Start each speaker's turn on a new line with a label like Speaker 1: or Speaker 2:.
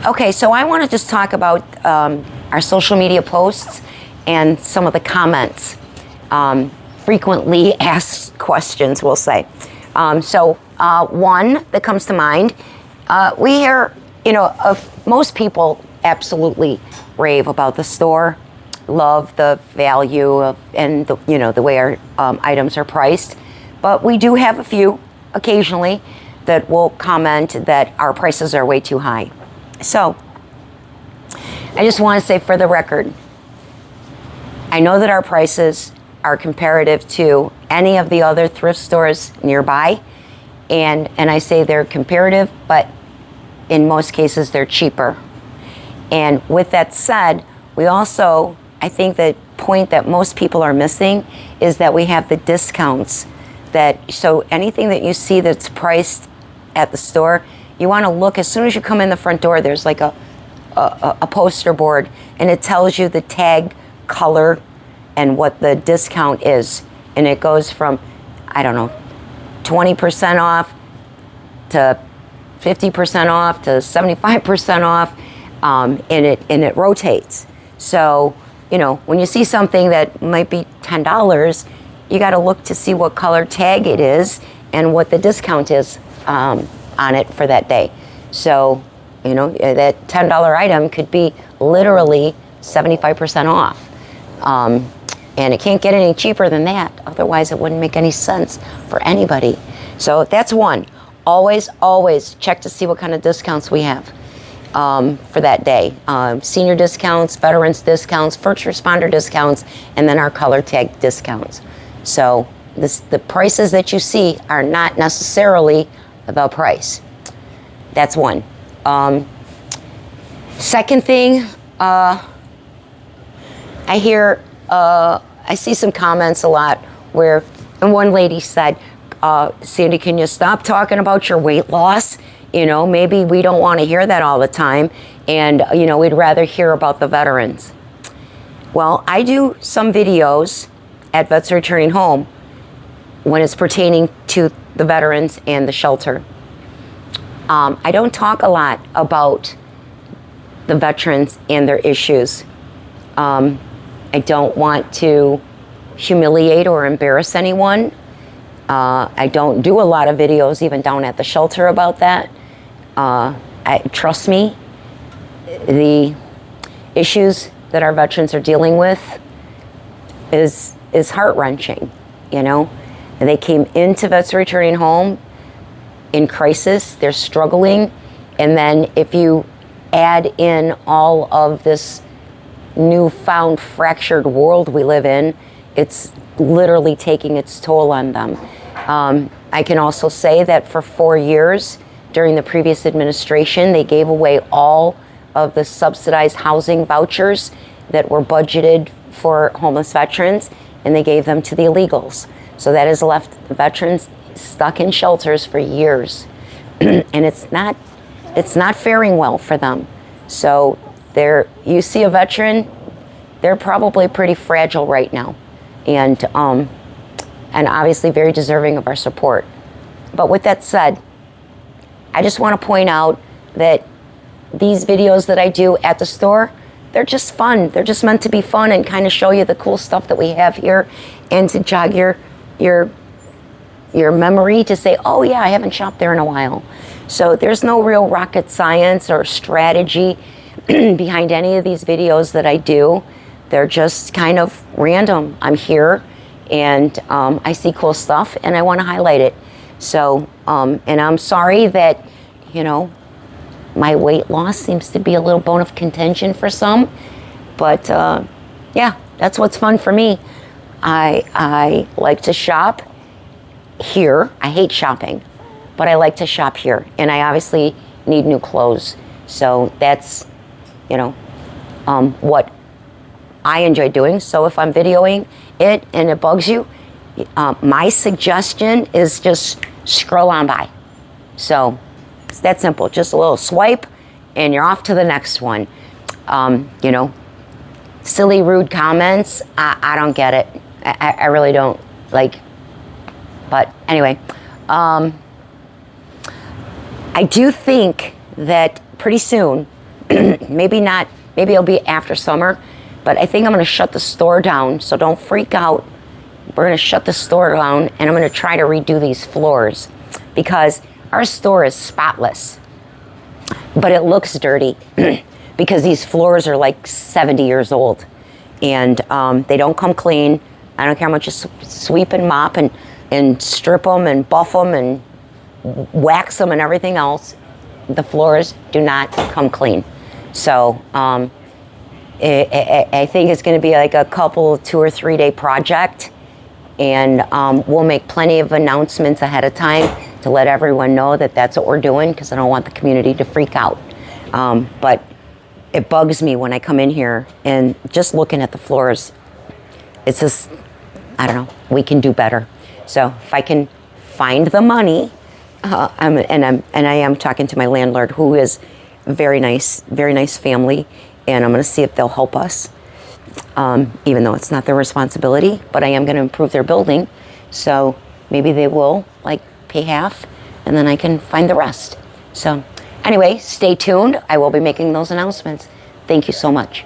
Speaker 1: Okay, so I want to just talk about our social media posts and some of the comments, frequently asked questions, we'll say. One that comes to mind, we hear, of most people absolutely rave about the store, love the value of, and the way our items are priced. But we do have a few occasionally that will comment that our prices are way too high. So I just want to say for the record, I know that our prices are comparative to any of the other thrift stores nearby. And I say they're comparative, but in most cases they're cheaper. And with that said, we also, I think the point that most people are missing is that we have the discounts. So anything that you see that's priced at the store, you want to look, as soon as you come in the front door, there's like a poster board, and it tells you the tag color and what the discount is. And it goes from, 20% off to 50% off to 75% off, and it rotates. So, when you see something that might be $10, you got to look to see what color tag it is and what the discount is on it for that day. So, that $10 item could be literally 75% off. And it can't get any cheaper than that. Otherwise, it wouldn't make any sense for anybody. So that's one. Always, always check to see what kind of discounts we have for that day. Senior discounts, veterans discounts, first responder discounts, and then our color tag discounts. So the prices that you see are not necessarily the price. That's one. Second thing, I see some comments a lot where, and one lady said, Sandy, can you stop talking about your weight loss? Maybe we don't want to hear that all the time. And, we'd rather hear about the veterans. Well, I do some videos at Vets Returning Home when it's pertaining to the veterans and the shelter. I don't talk a lot about the veterans and their issues. I don't want to humiliate or embarrass anyone. I don't do a lot of videos even down at the shelter about that. Trust me, the issues that our veterans are dealing with is heart-wrenching, They came into Vets Returning Home in crisis, they're struggling, and then if you add in all of this newfound fractured world we live in, it's literally taking its toll on them. I can also say that for 4 years during the previous administration, they gave away all of the subsidized housing vouchers that were budgeted for homeless veterans, and they gave them to the illegals. So that has left the veterans stuck in shelters for years. And it's not faring well for them. So you see a veteran, they're probably pretty fragile right now, and obviously very deserving of our support. But with that said, I just want to point out that these videos that I do at the store, they're just fun. They're just meant to be fun and kind of show you the cool stuff that we have here, and to jog your memory to say, oh yeah, I haven't shopped there in a while. So there's no real rocket science or strategy behind any of these videos that I do. They're just kind of random. I'm here and I see cool stuff and I want to highlight it. So, and I'm sorry that, my weight loss seems to be a little bone of contention for some, but yeah, that's what's fun for me. I like to shop here. I hate shopping, but I like to shop here, and I obviously need new clothes. So that's, what I enjoy doing. So if I'm videoing it and it bugs you, my suggestion is just scroll on by. So it's that simple. Just a little swipe and you're off to the next one. Silly, rude comments, I don't get it. I really don't. But anyway, I do think that pretty soon maybe not, maybe it'll be after summer, but I think I'm going to shut the store down, so don't freak out. We're going to shut the store down, and I'm going to try to redo these floors because our store is spotless, but it looks dirty because these floors are like 70 years old, and they don't come clean. I don't care how much you sweep and mop and strip them and buff them and wax them and everything else. The floors do not come clean. So I think it's going to be like a couple, 2 or 3 day project. And we'll make plenty of announcements ahead of time to let everyone know that that's what we're doing, because I don't want the community to freak out. But it bugs me when I come in here and just looking at the floors, it's just, I don't know, we can do better. So if I can find the money, I am talking to my landlord, who is very nice family, and I'm going to see if they'll help us. Even though it's not their responsibility, but I am going to improve their building. So maybe they will like pay half, and then I can find the rest. So anyway, stay tuned. I will be making those announcements. Thank you so much.